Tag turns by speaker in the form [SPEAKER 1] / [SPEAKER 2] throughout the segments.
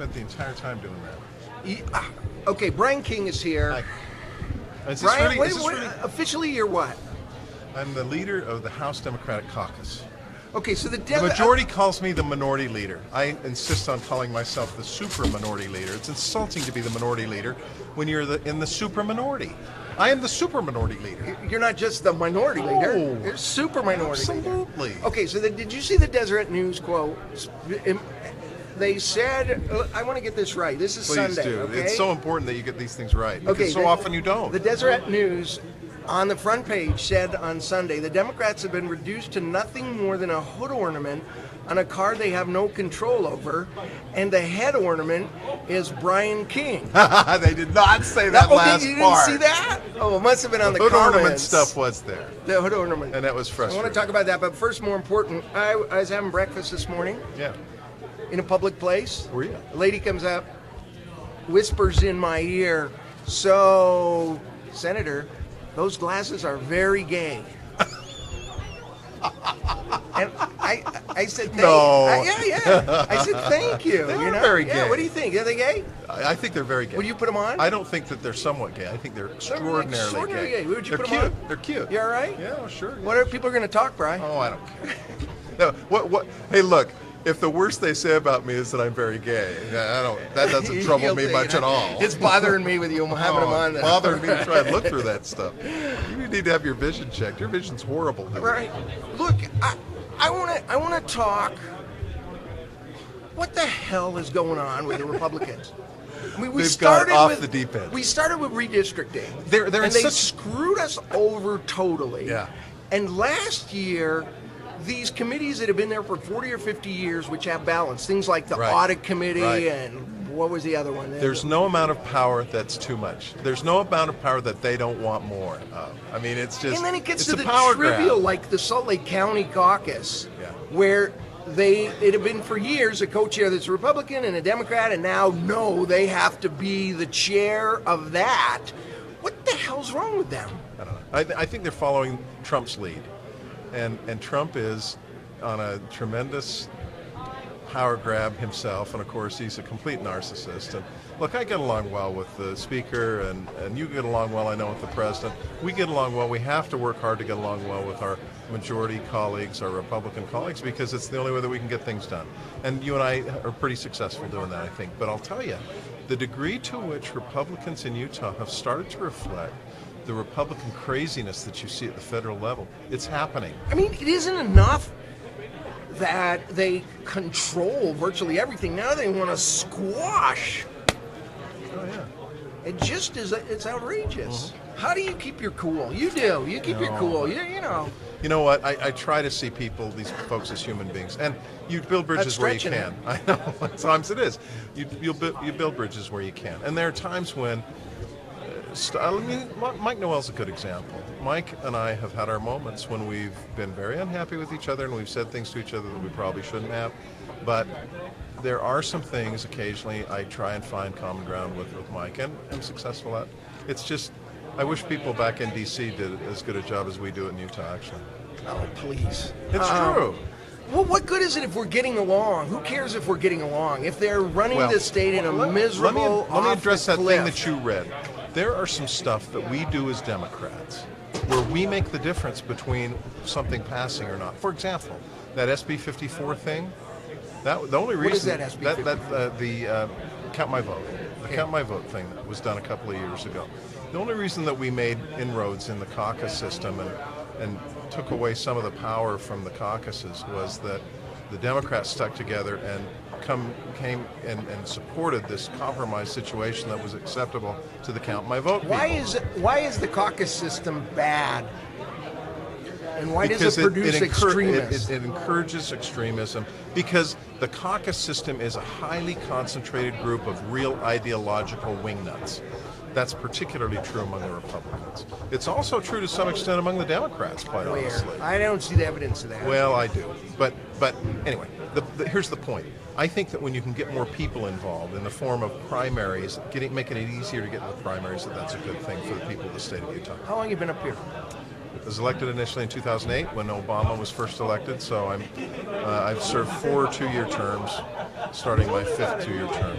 [SPEAKER 1] spent the entire time doing that.
[SPEAKER 2] Okay, Brian King is here.
[SPEAKER 1] Is this
[SPEAKER 2] Brian,
[SPEAKER 1] really,
[SPEAKER 2] officially you're what?
[SPEAKER 1] I'm the leader of the House Democratic Caucus.
[SPEAKER 2] Okay, so the
[SPEAKER 1] majority calls me the minority leader. I insist on calling myself the super minority leader. It's insulting to be the minority leader when you're in the super minority. I am the super minority leader.
[SPEAKER 2] You're not just the minority leader.
[SPEAKER 1] Oh,
[SPEAKER 2] You're super minority
[SPEAKER 1] absolutely.
[SPEAKER 2] leader. Okay, so did you see the Deseret News quote? They said, I want to get this right. This is
[SPEAKER 1] Please
[SPEAKER 2] Sunday.
[SPEAKER 1] do.
[SPEAKER 2] Okay?
[SPEAKER 1] It's so important that you get these things right because so often you don't.
[SPEAKER 2] The Deseret News on the front page said on Sunday, the Democrats have been reduced to nothing more than a hood ornament on a car they have no control over, and the head ornament is Brian King.
[SPEAKER 1] They did not say that last
[SPEAKER 2] you
[SPEAKER 1] part.
[SPEAKER 2] didn't see that? Oh, it must have been on the
[SPEAKER 1] hood
[SPEAKER 2] comments.
[SPEAKER 1] ornament stuff was there.
[SPEAKER 2] The hood ornament.
[SPEAKER 1] And that was frustrating.
[SPEAKER 2] I want to talk about that, but first, more important, I was having breakfast this morning.
[SPEAKER 1] Yeah.
[SPEAKER 2] In a public place.
[SPEAKER 1] Were you?
[SPEAKER 2] A lady comes up, whispers in my ear, so, Senator, those glasses are very gay. And I said, thank
[SPEAKER 1] No.
[SPEAKER 2] yeah. I said, thank you.
[SPEAKER 1] They're very gay.
[SPEAKER 2] Yeah, what do you think? Are they gay?
[SPEAKER 1] I think they're very gay.
[SPEAKER 2] Would you put them on?
[SPEAKER 1] I don't think that they're somewhat gay. I think they're extraordinarily gay.
[SPEAKER 2] Would you
[SPEAKER 1] they're
[SPEAKER 2] put
[SPEAKER 1] cute.
[SPEAKER 2] them on?
[SPEAKER 1] They're cute.
[SPEAKER 2] You all right?
[SPEAKER 1] Yeah, sure.
[SPEAKER 2] What are people going to talk, Brian?
[SPEAKER 1] Oh, I don't care. No, what? Hey, look. If the worst they say about me is that I'm very gay, that doesn't trouble me much at all.
[SPEAKER 2] It's bothering me with you having them on.
[SPEAKER 1] It's bothering me to try and look through that stuff. You need to have your vision checked. Your vision's horrible. Dude.
[SPEAKER 2] Right. Look, I want to talk. What the hell is going on with the Republicans? I mean,
[SPEAKER 1] They've got off the deep end.
[SPEAKER 2] We started with redistricting.
[SPEAKER 1] They're
[SPEAKER 2] and they screwed us over totally.
[SPEAKER 1] Yeah.
[SPEAKER 2] And last year, these committees that have been there for 40 or 50 years, which have balance, things like the audit committee and what was the other one?
[SPEAKER 1] There's no amount of power that's too much. There's no amount of power that they don't want more of. I mean, it's just.
[SPEAKER 2] And then it gets to the
[SPEAKER 1] power
[SPEAKER 2] trivial,
[SPEAKER 1] grab.
[SPEAKER 2] like the Salt Lake County caucus,
[SPEAKER 1] Yeah.
[SPEAKER 2] where it had been for years a co-chair that's a Republican and a Democrat, and now they have to be the chair of that. What the hell's wrong with them?
[SPEAKER 1] I don't know. I think they're following Trump's lead. And Trump is on a tremendous power grab himself, and of course he's a complete narcissist. And look, I get along well with the Speaker, and you get along well, I know, with the President. We get along well. We have to work hard to get along well with our majority colleagues, our Republican colleagues, because it's the only way that we can get things done. And you and I are pretty successful doing that, I think. But I'll tell you, the degree to which Republicans in Utah have started to reflect the Republican craziness that you see at the federal level, it's happening.
[SPEAKER 2] I mean, it isn't enough that they control virtually everything. Now they want to squash.
[SPEAKER 1] Oh, yeah.
[SPEAKER 2] It just is, it's outrageous. How do you keep your cool? You do. You keep your cool. You know.
[SPEAKER 1] You know what? I try to see people, these folks, as human beings, and you build bridges where you can. I know. Sometimes it is. You build bridges where you can, and there are times when. Mike Noel's a good example. Mike and I have had our moments when we've been very unhappy with each other and we've said things to each other that we probably shouldn't have. But there are some things occasionally I try and find common ground with Mike, and I'm successful at. It's just, I wish people back in D.C. did as good a job as we do in Utah, actually.
[SPEAKER 2] Oh, please.
[SPEAKER 1] It's true.
[SPEAKER 2] Well, what good is it if we're getting along? Who cares if we're getting along? If they're running the state in a miserable
[SPEAKER 1] Let me address that
[SPEAKER 2] cliff.
[SPEAKER 1] thing that you read. There are some stuff that we do as Democrats where we make the difference between something passing or not. For example, that SB 54 thing, the only reason...
[SPEAKER 2] What is that SB 54?
[SPEAKER 1] The Count My Vote. The Count My Vote thing that was done a couple of years ago. The only reason that we made inroads in the caucus system and took away some of the power from the caucuses was that the Democrats stuck together and came and supported this compromise situation that was acceptable to the Count My Vote people.
[SPEAKER 2] Why is the caucus system bad? And why does it produce extremists?
[SPEAKER 1] It encourages extremism because the caucus system is a highly concentrated group of real ideological wingnuts. That's particularly true among the Republicans. It's also true to some extent among the Democrats, quite honestly.
[SPEAKER 2] I don't see the evidence of that.
[SPEAKER 1] Well, I do. But anyway, here's the point. I think that when you can get more people involved in the form of primaries, making it easier to get to the primaries, that's a good thing for the people of the state of Utah.
[SPEAKER 2] How long have you been up here?
[SPEAKER 1] I was elected initially in 2008 when Obama was first elected, so I've served 4 2-year terms. starting my 5th 2-year term.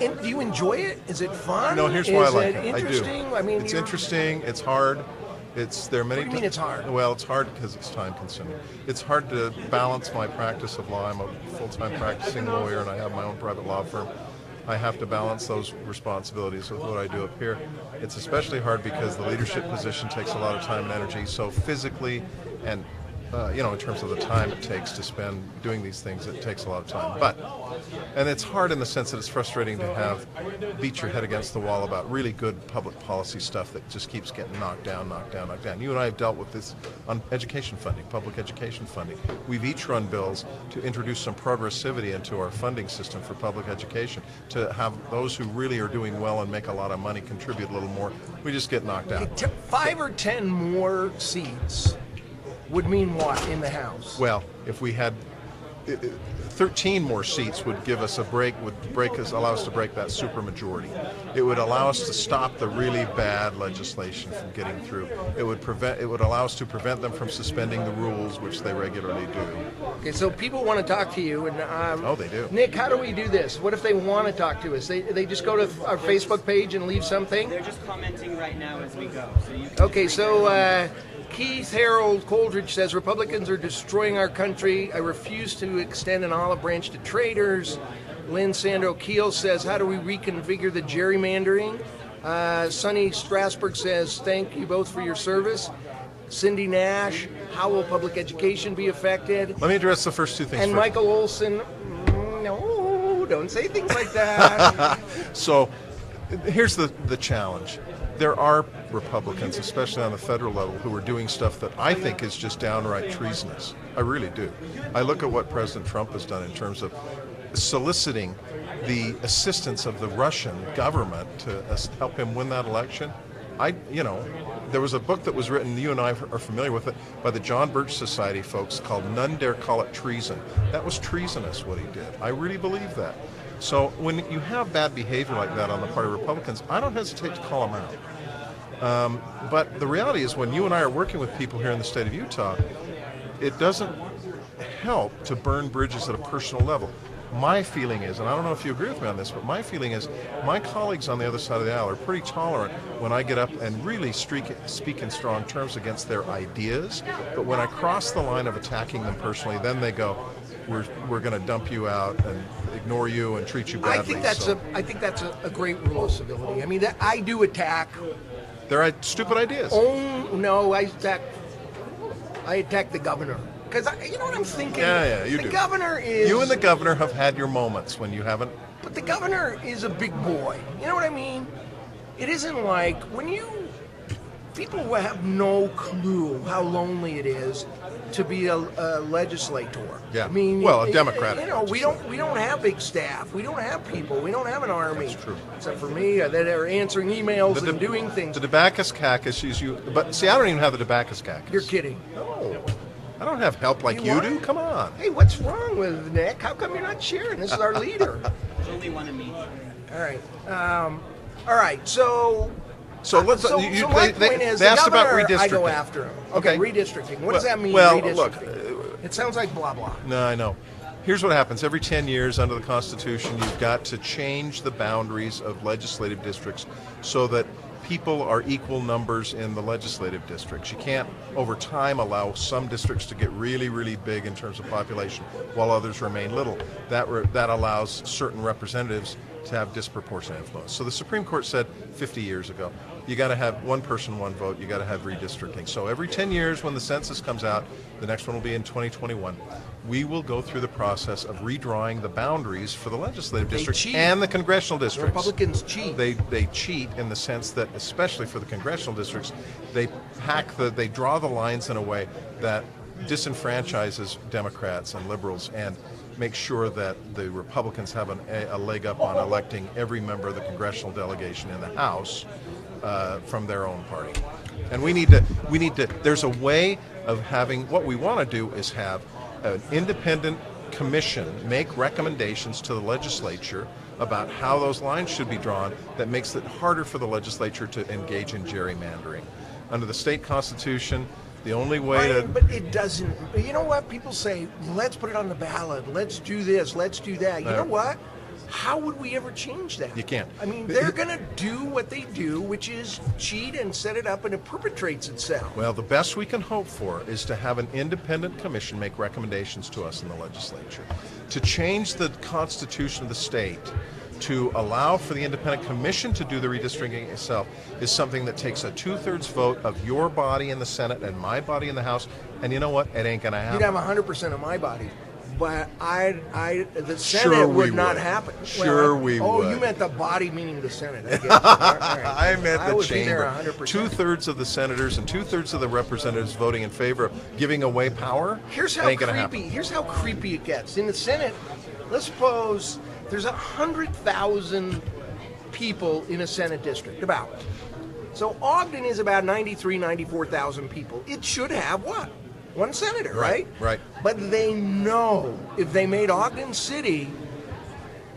[SPEAKER 2] And do you enjoy it? Is it fun?
[SPEAKER 1] No, here's why I like
[SPEAKER 2] it.
[SPEAKER 1] it. I do.
[SPEAKER 2] Interesting? I mean,
[SPEAKER 1] it's interesting. It's hard. There are many.
[SPEAKER 2] What do you mean it's hard?
[SPEAKER 1] Well, it's hard because it's time consuming. It's hard to balance my practice of law. I'm a full-time practicing lawyer, and I have my own private law firm. I have to balance those responsibilities with what I do up here. It's especially hard because the leadership position takes a lot of time and energy. So physically and in terms of the time it takes to spend doing these things, it takes a lot of time. And it's hard in the sense that it's frustrating to beat your head against the wall about really good public policy stuff that just keeps getting knocked down. You and I have dealt with this on education funding, public education funding. We've each run bills to introduce some progressivity into our funding system for public education, to have those who really are doing well and make a lot of money contribute a little more. We just get knocked out.
[SPEAKER 2] 5 or 10 more seats would mean what in the House?
[SPEAKER 1] Well, if we had 13 more seats would give us allow us to break that supermajority. It would allow us to stop the really bad legislation from getting through. It would allow us to prevent them from suspending the rules, which they regularly do.
[SPEAKER 2] Okay, so people want to talk to you, and
[SPEAKER 1] they do.
[SPEAKER 2] Nick, how do we do this? What if they want to talk to us? They just go to our Facebook page and leave something?
[SPEAKER 3] They're just commenting right now as we go. So you can
[SPEAKER 2] Okay, so Keith Harold Coldridge says Republicans are destroying our country. I refuse to extend an olive branch to traitors. Lynn Sandro Keel says, how do we reconfigure the gerrymandering? Sonny Strasburg says, thank you both for your service. Cindy Nash, how will public education be affected?
[SPEAKER 1] Let me address the first two things
[SPEAKER 2] And
[SPEAKER 1] first.
[SPEAKER 2] Michael Olson, no, don't say things like that.
[SPEAKER 1] So here's the challenge. There are Republicans, especially on the federal level, who are doing stuff that I think is just downright treasonous. I really do. I look at what President Trump has done in terms of soliciting the assistance of the Russian government to help him win that election. There was a book that was written, you and I are familiar with it, by the John Birch Society folks called None Dare Call It Treason. That was treasonous what he did. I really believe that. So when you have bad behavior like that on the part of Republicans, I don't hesitate to call them out. But the reality is when you and I are working with people here in the state of Utah, it doesn't help to burn bridges at a personal level. My feeling is, and I don't know if you agree with me on this, but my feeling is my colleagues on the other side of the aisle are pretty tolerant when I get up and really speak in strong terms against their ideas. But when I cross the line of attacking them personally, then they go, we're going to dump you out and ignore you and treat you badly.
[SPEAKER 2] I think that's a great rule of civility. I mean, I do attack.
[SPEAKER 1] They're stupid ideas.
[SPEAKER 2] Oh no, I attack the governor. Because you know what I'm thinking?
[SPEAKER 1] Yeah, you do.
[SPEAKER 2] The governor is...
[SPEAKER 1] You and the governor have had your moments when you haven't...
[SPEAKER 2] But the governor is a big boy. You know what I mean? It isn't like when people have no clue how lonely it is to be a legislator.
[SPEAKER 1] Yeah.
[SPEAKER 2] I mean,
[SPEAKER 1] well, a Democrat.
[SPEAKER 2] We don't have big staff. We don't have people. We don't have an army.
[SPEAKER 1] That's true.
[SPEAKER 2] Except for me, that are answering emails and doing things.
[SPEAKER 1] The Debacus caucus is you. But see, I don't even have the Debacus caucus.
[SPEAKER 2] You're kidding.
[SPEAKER 1] No. I don't have help like you do. Come on.
[SPEAKER 2] Hey, what's wrong with Nick? How come you're not cheering? This is our leader.
[SPEAKER 3] There's only one of me.
[SPEAKER 2] All right. All right. So
[SPEAKER 1] let's.
[SPEAKER 2] So my point is,
[SPEAKER 1] they
[SPEAKER 2] the
[SPEAKER 1] asked about
[SPEAKER 2] governor,
[SPEAKER 1] redistricting.
[SPEAKER 2] I go after him. Okay, redistricting. What does that mean?
[SPEAKER 1] Well,
[SPEAKER 2] redistricting?
[SPEAKER 1] look.
[SPEAKER 2] It sounds like blah blah.
[SPEAKER 1] No, I know. Here's what happens. Every 10 years under the Constitution, you've got to change the boundaries of legislative districts so that people are equal numbers in the legislative districts. You can't, over time, allow some districts to get really, really big in terms of population while others remain little. That allows certain representatives to have disproportionate influence. So the Supreme Court said 50 years ago, you got to have one person, one vote, you got to have redistricting. So every 10 years when the census comes out, the next one will be in 2021, we will go through the process of redrawing the boundaries for the legislative districts and the congressional districts.
[SPEAKER 2] Republicans cheat.
[SPEAKER 1] They cheat in the sense that, especially for the congressional districts, they draw the lines in a way that disenfranchises Democrats and liberals and make sure that the Republicans have a leg up on electing every member of the congressional delegation in the House from their own party. And we need to, there's a way of having, what we want to do is have an independent commission make recommendations to the legislature about how those lines should be drawn that makes it harder for the legislature to engage in gerrymandering. Under the state constitution, The only way to...
[SPEAKER 2] But it doesn't. You know what? People say, let's put it on the ballot. Let's do this. Let's do that. You know what? How would we ever change that?
[SPEAKER 1] You can't.
[SPEAKER 2] I mean, they're going to do what they do, which is cheat and set it up, and it perpetrates itself.
[SPEAKER 1] Well, the best we can hope for is to have an independent commission make recommendations to us in the legislature to change the constitution of the state to allow for the independent commission to do the redistricting itself is something that takes a 2/3 vote of your body in the Senate and my body in the House. And you know what? It ain't going to happen.
[SPEAKER 2] You'd have 100% of my body. But the Senate
[SPEAKER 1] Sure we
[SPEAKER 2] would not
[SPEAKER 1] would.
[SPEAKER 2] happen.
[SPEAKER 1] Sure we
[SPEAKER 2] Oh,
[SPEAKER 1] would.
[SPEAKER 2] you meant the body, meaning the Senate. I guess. All right.
[SPEAKER 1] I meant
[SPEAKER 2] I
[SPEAKER 1] the
[SPEAKER 2] would be there
[SPEAKER 1] chamber.
[SPEAKER 2] 100%.
[SPEAKER 1] 2/3 of the senators and 2/3 of the representatives voting in favor of giving away power.
[SPEAKER 2] Here's
[SPEAKER 1] it
[SPEAKER 2] how
[SPEAKER 1] ain't gonna
[SPEAKER 2] creepy.
[SPEAKER 1] happen.
[SPEAKER 2] Here's how creepy it gets. In the Senate, let's suppose there's 100,000 people in a Senate district, about. So Ogden is about 94,000 people. It should have what? One senator, right?
[SPEAKER 1] Right.
[SPEAKER 2] But they know if they made Ogden City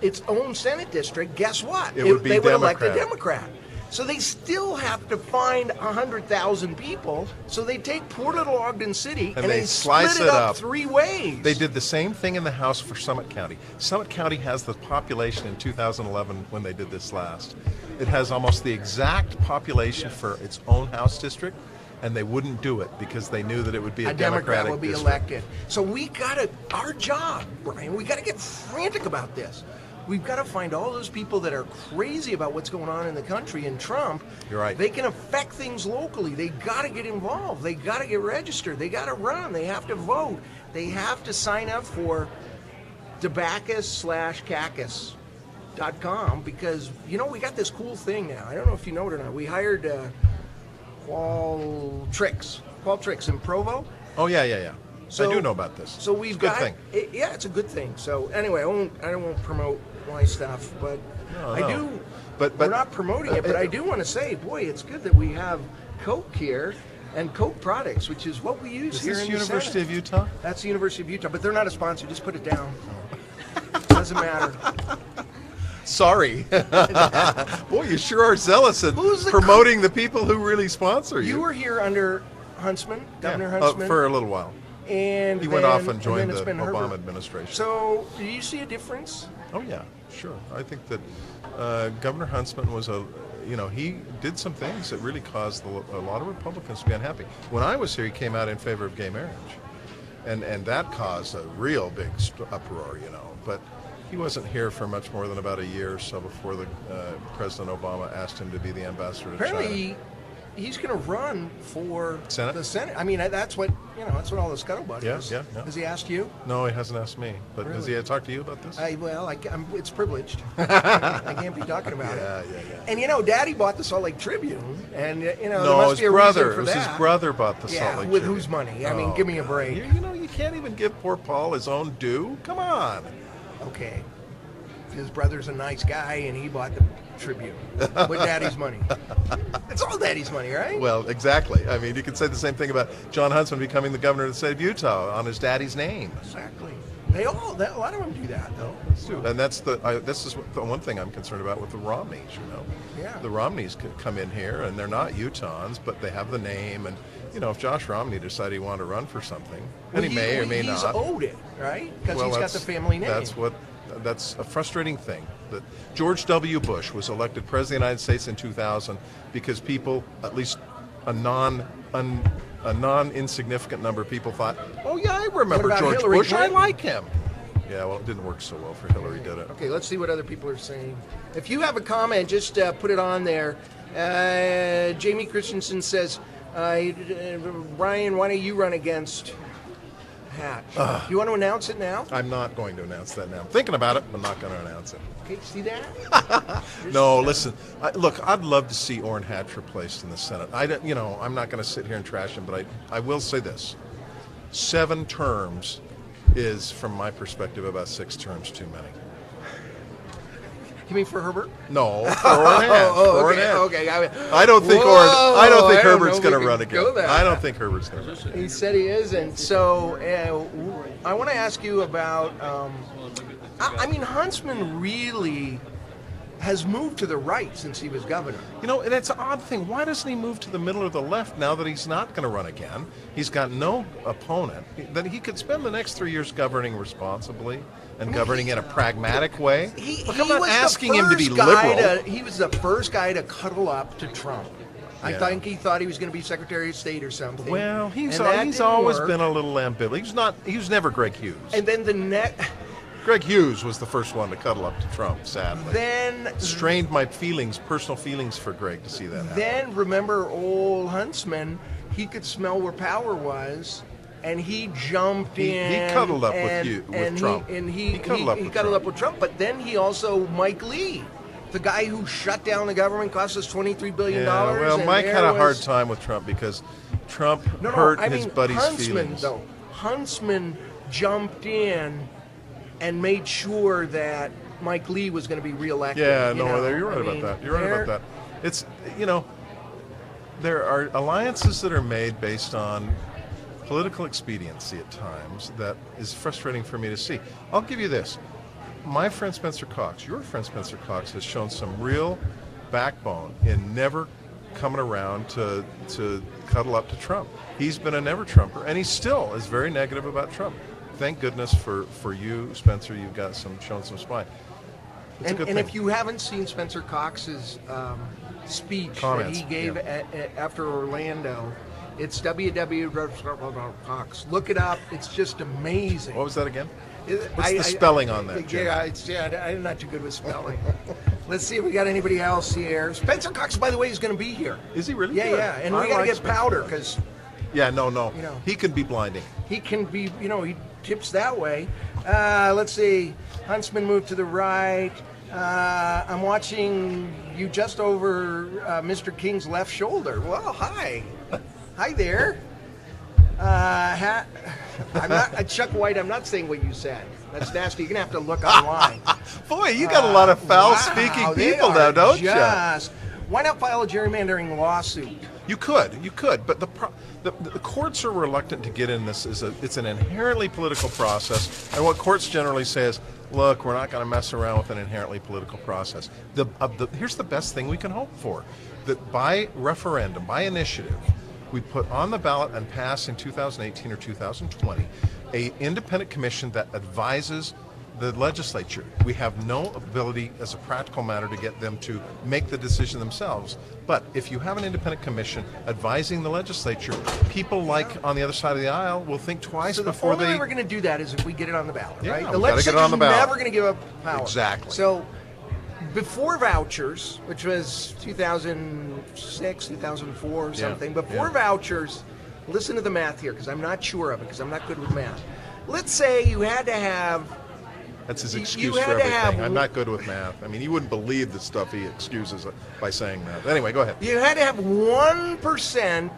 [SPEAKER 2] its own Senate district, guess what?
[SPEAKER 1] It would be
[SPEAKER 2] they would elect a
[SPEAKER 1] Democrat.
[SPEAKER 2] Democrat. So they still have to find 100,000 people. So they take poor little Ogden City and they
[SPEAKER 1] slice
[SPEAKER 2] split
[SPEAKER 1] it
[SPEAKER 2] it up
[SPEAKER 1] up.
[SPEAKER 2] 3 ways.
[SPEAKER 1] They did the same thing in the House for Summit County. Summit County has the population in 2011 when they did this last. It has almost the exact population for its own House district, and they wouldn't do it because they knew that it would be a
[SPEAKER 2] Democrat
[SPEAKER 1] Democratic
[SPEAKER 2] will be
[SPEAKER 1] district.
[SPEAKER 2] elected. So we gotta, our job, Brian, we gotta get frantic about this. We've got to find all those people that are crazy about what's going on in the country, and Trump.
[SPEAKER 1] You're right.
[SPEAKER 2] They can affect things locally. They got to get involved. They got to get registered. They got to run. They have to vote. They have to sign up for Debacus/Cacus.com because, you know, we got this cool thing now. I don't know if you know it or not. We hired Qualtrics in Provo.
[SPEAKER 1] Oh, yeah.
[SPEAKER 2] So-
[SPEAKER 1] I do know about this.
[SPEAKER 2] So we've
[SPEAKER 1] It's a good
[SPEAKER 2] got
[SPEAKER 1] thing.
[SPEAKER 2] yeah, it's a good thing. So anyway, I don't want to promote my stuff, but I
[SPEAKER 1] no.
[SPEAKER 2] do.
[SPEAKER 1] But-
[SPEAKER 2] we're not promoting it, but I do want to say, boy, it's good that we have Coke here and Coke products, which is what we use
[SPEAKER 1] Is
[SPEAKER 2] here
[SPEAKER 1] this
[SPEAKER 2] in
[SPEAKER 1] University
[SPEAKER 2] the
[SPEAKER 1] of
[SPEAKER 2] Senate.
[SPEAKER 1] Utah?
[SPEAKER 2] That's the University of Utah, but they're not a sponsor. Just put it down. Doesn't matter.
[SPEAKER 1] Sorry. Boy, you sure are zealous at
[SPEAKER 2] Who's the
[SPEAKER 1] promoting the people who really sponsor you.
[SPEAKER 2] You were here under Huntsman, Governor
[SPEAKER 1] Yeah,
[SPEAKER 2] Huntsman,
[SPEAKER 1] for a little while.
[SPEAKER 2] and
[SPEAKER 1] He went
[SPEAKER 2] then-
[SPEAKER 1] off and joined
[SPEAKER 2] then it's
[SPEAKER 1] the
[SPEAKER 2] been
[SPEAKER 1] Obama
[SPEAKER 2] Herbert.
[SPEAKER 1] administration.
[SPEAKER 2] So, do you see a difference?
[SPEAKER 1] Oh yeah, sure. I think that Governor Huntsman was he did some things that really caused a lot of Republicans to be unhappy. When I was here, he came out in favor of gay marriage, and that caused a real big uproar, But he wasn't here for much more than about a year or so before President Obama asked him to be the ambassador to China.
[SPEAKER 2] Apparently, he's going to run for
[SPEAKER 1] Senate?
[SPEAKER 2] the Senate. I mean, that's what all the scuttlebutt
[SPEAKER 1] Yeah,
[SPEAKER 2] is.
[SPEAKER 1] yeah.
[SPEAKER 2] Has he asked you?
[SPEAKER 1] No, he hasn't asked me. But has he
[SPEAKER 2] Really?
[SPEAKER 1] talked to you about this?
[SPEAKER 2] It's privileged. I can't be talking about
[SPEAKER 1] Yeah.
[SPEAKER 2] it. And Daddy bought the Salt Lake Tribune, and there
[SPEAKER 1] No,
[SPEAKER 2] must
[SPEAKER 1] his
[SPEAKER 2] be a
[SPEAKER 1] brother.
[SPEAKER 2] reason
[SPEAKER 1] It
[SPEAKER 2] for
[SPEAKER 1] was
[SPEAKER 2] that.
[SPEAKER 1] his brother bought the Salt
[SPEAKER 2] Yeah,
[SPEAKER 1] Lake
[SPEAKER 2] with
[SPEAKER 1] Tribune.
[SPEAKER 2] whose money? I mean, give me a break.
[SPEAKER 1] You can't even give poor Paul his own due. Come on.
[SPEAKER 2] Okay. His brother's a nice guy, and he bought the Tribune with Daddy's money. It's all Daddy's money, right?
[SPEAKER 1] Well, exactly. I mean, you could say the same thing about John Huntsman becoming the governor of the state of Utah on his daddy's name.
[SPEAKER 2] Exactly. A lot of them do that, though.
[SPEAKER 1] And this is the one thing I'm concerned about with the Romneys.
[SPEAKER 2] Yeah.
[SPEAKER 1] The Romneys could come in here, and they're not Utahns, but they have the name. And if Josh Romney decided he wanted to run for something, and he may or may
[SPEAKER 2] he's
[SPEAKER 1] not.
[SPEAKER 2] owed it, right? Because he's got the
[SPEAKER 1] that's-
[SPEAKER 2] family name.
[SPEAKER 1] That's a frustrating thing. That George W. Bush was elected president of the United States in 2000 because people, at least a non-insignificant number of people thought, oh yeah, I remember
[SPEAKER 2] about
[SPEAKER 1] George
[SPEAKER 2] Hillary
[SPEAKER 1] Bush.
[SPEAKER 2] Clinton?
[SPEAKER 1] I like him. Yeah, well, it didn't work so well for Hillary, did it?
[SPEAKER 2] Okay, let's see what other people are saying. If you have a comment, just put it on there. Jamie Christensen says, Brian, why don't you run against Hatch? Do you want to announce it now?
[SPEAKER 1] I'm not going to announce that now. I'm thinking about it, but I'm not going to announce it.
[SPEAKER 2] Okay, see that?
[SPEAKER 1] No, listen. Look, I'd love to see Orrin Hatch replaced in the Senate. I'm not going to sit here and trash him, but I will say this: 7 terms is, from my perspective, about 6 terms too many.
[SPEAKER 2] You mean for Herbert?
[SPEAKER 1] No, for Orrin Hatch. for Orrin Hatch.
[SPEAKER 2] Okay.
[SPEAKER 1] I don't think Herbert's going to run again.
[SPEAKER 2] Go there.
[SPEAKER 1] I don't think Herbert's going to run again.
[SPEAKER 2] He said he is, and so I want to ask you about. I mean, Huntsman really has moved to the right since he was governor.
[SPEAKER 1] You know, and it's an odd thing. Why doesn't he move to the middle or the left now that he's not going to run again? He's got no opponent. That he could spend the next 3 years governing responsibly and governing in a pragmatic way. Look, I'm not asking him to be liberal.
[SPEAKER 2] He was the first guy to cuddle up to Trump. I
[SPEAKER 1] Yeah.
[SPEAKER 2] think he thought he was going to be Secretary of State or something.
[SPEAKER 1] Well, he's
[SPEAKER 2] And that
[SPEAKER 1] he's
[SPEAKER 2] didn't
[SPEAKER 1] always
[SPEAKER 2] work.
[SPEAKER 1] been a little ambivalent. He was never Greg Hughes.
[SPEAKER 2] And then
[SPEAKER 1] Greg Hughes was the first one to cuddle up to Trump, sadly.
[SPEAKER 2] then
[SPEAKER 1] Strained my personal feelings for Greg to see that happen.
[SPEAKER 2] Then remember old Huntsman, he could smell where power was, and he jumped in.
[SPEAKER 1] He cuddled up with Trump.
[SPEAKER 2] He
[SPEAKER 1] cuddled up with
[SPEAKER 2] cuddled
[SPEAKER 1] Trump.
[SPEAKER 2] up with Trump. But then he also Mike Lee, the guy who shut down the government, cost us $23 billion.
[SPEAKER 1] Yeah, well,
[SPEAKER 2] and
[SPEAKER 1] Mike
[SPEAKER 2] there
[SPEAKER 1] had a hard
[SPEAKER 2] was-
[SPEAKER 1] time with Trump because Trump
[SPEAKER 2] No,
[SPEAKER 1] hurt
[SPEAKER 2] I
[SPEAKER 1] his
[SPEAKER 2] mean,
[SPEAKER 1] buddy's
[SPEAKER 2] Huntsman,
[SPEAKER 1] feelings.
[SPEAKER 2] though. Huntsman jumped in and made sure that Mike Lee was going to be reelected.
[SPEAKER 1] Yeah,
[SPEAKER 2] you
[SPEAKER 1] no,
[SPEAKER 2] know?
[SPEAKER 1] you're right
[SPEAKER 2] I
[SPEAKER 1] about
[SPEAKER 2] mean,
[SPEAKER 1] that. You're right about that. It's, there are alliances that are made based on political expediency at times that is frustrating for me to see. I'll give you this. My friend Spencer Cox, your friend Spencer Cox, has shown some real backbone in never coming around to cuddle up to Trump. He's been a never Trumper, and he still is very negative about Trump. Thank goodness for you, Spencer. You've got shown some spine. It's a good
[SPEAKER 2] And
[SPEAKER 1] thing.
[SPEAKER 2] if you haven't seen Spencer Cox's speech
[SPEAKER 1] Comments,
[SPEAKER 2] that he gave after Orlando, it's www.cox. Look it up. It's just amazing.
[SPEAKER 1] What was that again? What's the spelling on that, Jim?
[SPEAKER 2] I'm not too good with spelling. Let's see if we got anybody else here. Spencer Cox, by the way, is going to be here.
[SPEAKER 1] Is he really?
[SPEAKER 2] Yeah,
[SPEAKER 1] Good.
[SPEAKER 2] yeah. And
[SPEAKER 1] I
[SPEAKER 2] we got to
[SPEAKER 1] like
[SPEAKER 2] get
[SPEAKER 1] Spencer
[SPEAKER 2] Powder
[SPEAKER 1] Cox.
[SPEAKER 2] because
[SPEAKER 1] Yeah, no.
[SPEAKER 2] You know.
[SPEAKER 1] He can be blinding.
[SPEAKER 2] he can be, he tips that way. Let's see. Huntsman moved to the right. I'm watching you just over Mr. King's left shoulder. Well, hi. Hi there. I'm not Chuck White. I'm not saying what you said. That's nasty. You're gonna have to look online.
[SPEAKER 1] Boy, you got a lot of foul-speaking
[SPEAKER 2] Wow, they
[SPEAKER 1] people
[SPEAKER 2] are
[SPEAKER 1] now, don't you?
[SPEAKER 2] Why not file a gerrymandering lawsuit?
[SPEAKER 1] You could, but the courts are reluctant to get in this. It's an inherently political process, and what courts generally say is, look, we're not going to mess around with an inherently political process. Here's the best thing we can hope for, that by referendum, by initiative, we put on the ballot and pass in 2018 or 2020 a independent commission that advises the legislature. We have no ability as a practical matter to get them to make the decision themselves. But if you have an independent commission advising the legislature, people like on the other side of the aisle will think twice
[SPEAKER 2] So the
[SPEAKER 1] before
[SPEAKER 2] only
[SPEAKER 1] they...
[SPEAKER 2] way we're going to do that is if we get it on the ballot,
[SPEAKER 1] Yeah,
[SPEAKER 2] right?
[SPEAKER 1] we
[SPEAKER 2] The
[SPEAKER 1] gotta get it on the
[SPEAKER 2] legislature's
[SPEAKER 1] ballot.
[SPEAKER 2] never going to give up power.
[SPEAKER 1] Exactly.
[SPEAKER 2] So before vouchers, which was 2006, 2004 or something, before vouchers, listen to the math here because I'm not sure of it because I'm not good with math. Let's say you had to have...
[SPEAKER 1] That's his
[SPEAKER 2] You
[SPEAKER 1] excuse
[SPEAKER 2] had
[SPEAKER 1] for
[SPEAKER 2] to have-
[SPEAKER 1] everything. I'm not good with math. I mean, you wouldn't believe the stuff he excuses by saying that. Anyway, go ahead.
[SPEAKER 2] You had to have 1%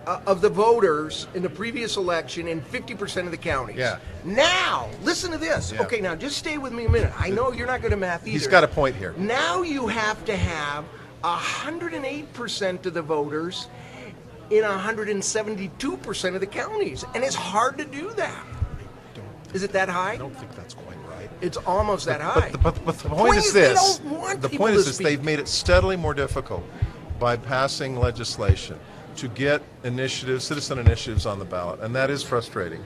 [SPEAKER 2] of the voters in the previous election in 50% of the counties.
[SPEAKER 1] Yeah.
[SPEAKER 2] Now, listen to this.
[SPEAKER 1] Yeah.
[SPEAKER 2] Okay, now just stay with me a minute. I know you're not good at math either.
[SPEAKER 1] He's got a point here.
[SPEAKER 2] Now you have to have 108% of the voters in 172% of the counties, and it's hard to do that. Is it that high?
[SPEAKER 1] I don't think that's quite right.
[SPEAKER 2] It's almost that high.
[SPEAKER 1] But the point is
[SPEAKER 2] they
[SPEAKER 1] this.
[SPEAKER 2] don't want
[SPEAKER 1] The
[SPEAKER 2] people
[SPEAKER 1] point
[SPEAKER 2] to
[SPEAKER 1] is this.
[SPEAKER 2] speak.
[SPEAKER 1] They've made it steadily more difficult by passing legislation to get citizen initiatives on the ballot. And that is frustrating.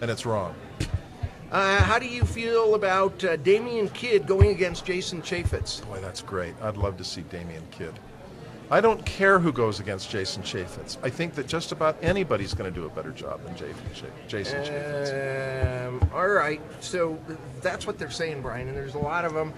[SPEAKER 1] And it's wrong.
[SPEAKER 2] How do you feel about Damian Kidd going against Jason Chaffetz?
[SPEAKER 1] Boy, that's great. I'd love to see Damian Kidd. I don't care who goes against Jason Chaffetz. I think that just about anybody's going to do a better job than Jason Chaffetz.
[SPEAKER 2] All right, so that's what they're saying, Brian, and there's a lot of them.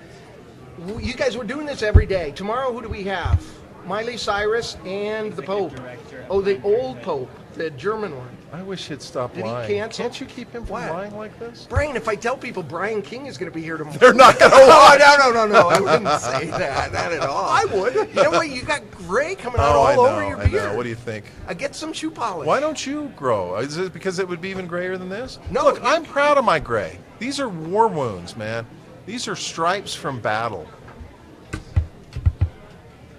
[SPEAKER 2] You guys, we're doing this every day. Tomorrow, who do we have? Miley Cyrus and the Pope.
[SPEAKER 3] director.
[SPEAKER 2] Oh, the old Pope, the German one.
[SPEAKER 1] I wish he'd stop
[SPEAKER 2] Did he
[SPEAKER 1] lying.
[SPEAKER 2] cancel?
[SPEAKER 1] Can't you keep him from
[SPEAKER 2] What?
[SPEAKER 1] lying like this?
[SPEAKER 2] Brian, if I tell people Brian King is going to be here tomorrow.
[SPEAKER 1] They're not going to
[SPEAKER 2] Oh, no. I wouldn't say that. Not at all.
[SPEAKER 1] I would.
[SPEAKER 2] You know what? You got gray coming out
[SPEAKER 1] Oh, I
[SPEAKER 2] all
[SPEAKER 1] know.
[SPEAKER 2] over your
[SPEAKER 1] I
[SPEAKER 2] beard.
[SPEAKER 1] know. What do you think?
[SPEAKER 2] Get some shoe polish.
[SPEAKER 1] Why don't you grow? Is it because it would be even grayer than this?
[SPEAKER 2] No,
[SPEAKER 1] Look,
[SPEAKER 2] you-
[SPEAKER 1] I'm proud of my gray. These are war wounds, man. These are stripes from battle.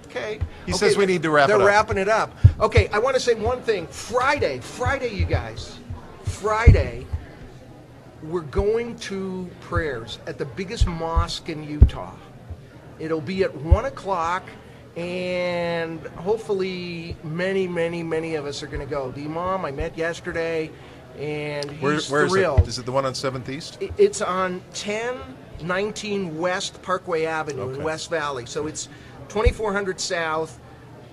[SPEAKER 2] Okay.
[SPEAKER 1] He says we need to wrap it
[SPEAKER 2] They're
[SPEAKER 1] up.
[SPEAKER 2] wrapping it up. Okay, I want to say one thing. Friday, you guys. Friday, we're going to prayers at the biggest mosque in Utah. It'll be at 1 o'clock, and hopefully many of us are going to go. The imam I met yesterday, and he's
[SPEAKER 1] Where is
[SPEAKER 2] thrilled.
[SPEAKER 1] it? Is it the one on 7th East?
[SPEAKER 2] It's on 1019 West Parkway Avenue
[SPEAKER 1] Okay.
[SPEAKER 2] in West Valley. So it's 2400 South,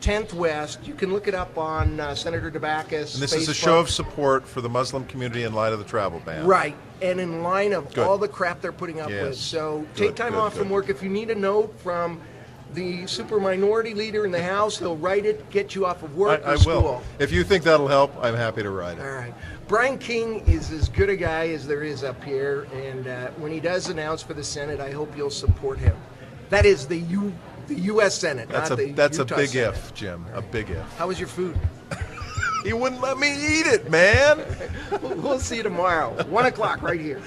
[SPEAKER 2] 10th West. You can look it up on Senator DeBacchus.
[SPEAKER 1] And this is a
[SPEAKER 2] Facebook.
[SPEAKER 1] show of support for the Muslim community in light of the travel ban.
[SPEAKER 2] Right, and in line of
[SPEAKER 1] Good.
[SPEAKER 2] all the crap they're putting up
[SPEAKER 1] Yes.
[SPEAKER 2] with. So
[SPEAKER 1] Good,
[SPEAKER 2] take time
[SPEAKER 1] good,
[SPEAKER 2] off from
[SPEAKER 1] good.
[SPEAKER 2] work. If you need a note from the super minority leader in the House, he'll write it, get you off of work
[SPEAKER 1] I
[SPEAKER 2] or school.
[SPEAKER 1] will. If you think that'll help, I'm happy to write it.
[SPEAKER 2] All right. Brian King is as good a guy as there is up here, and when he does announce for the Senate, I hope you'll support him. That is the U.S. Senate,
[SPEAKER 1] That's
[SPEAKER 2] not the
[SPEAKER 1] a
[SPEAKER 2] Utah
[SPEAKER 1] big
[SPEAKER 2] Senate.
[SPEAKER 1] if, Jim. A big if.
[SPEAKER 2] How was your food?
[SPEAKER 1] He wouldn't let me eat it, man.
[SPEAKER 2] We'll see you tomorrow, 1 o'clock right here.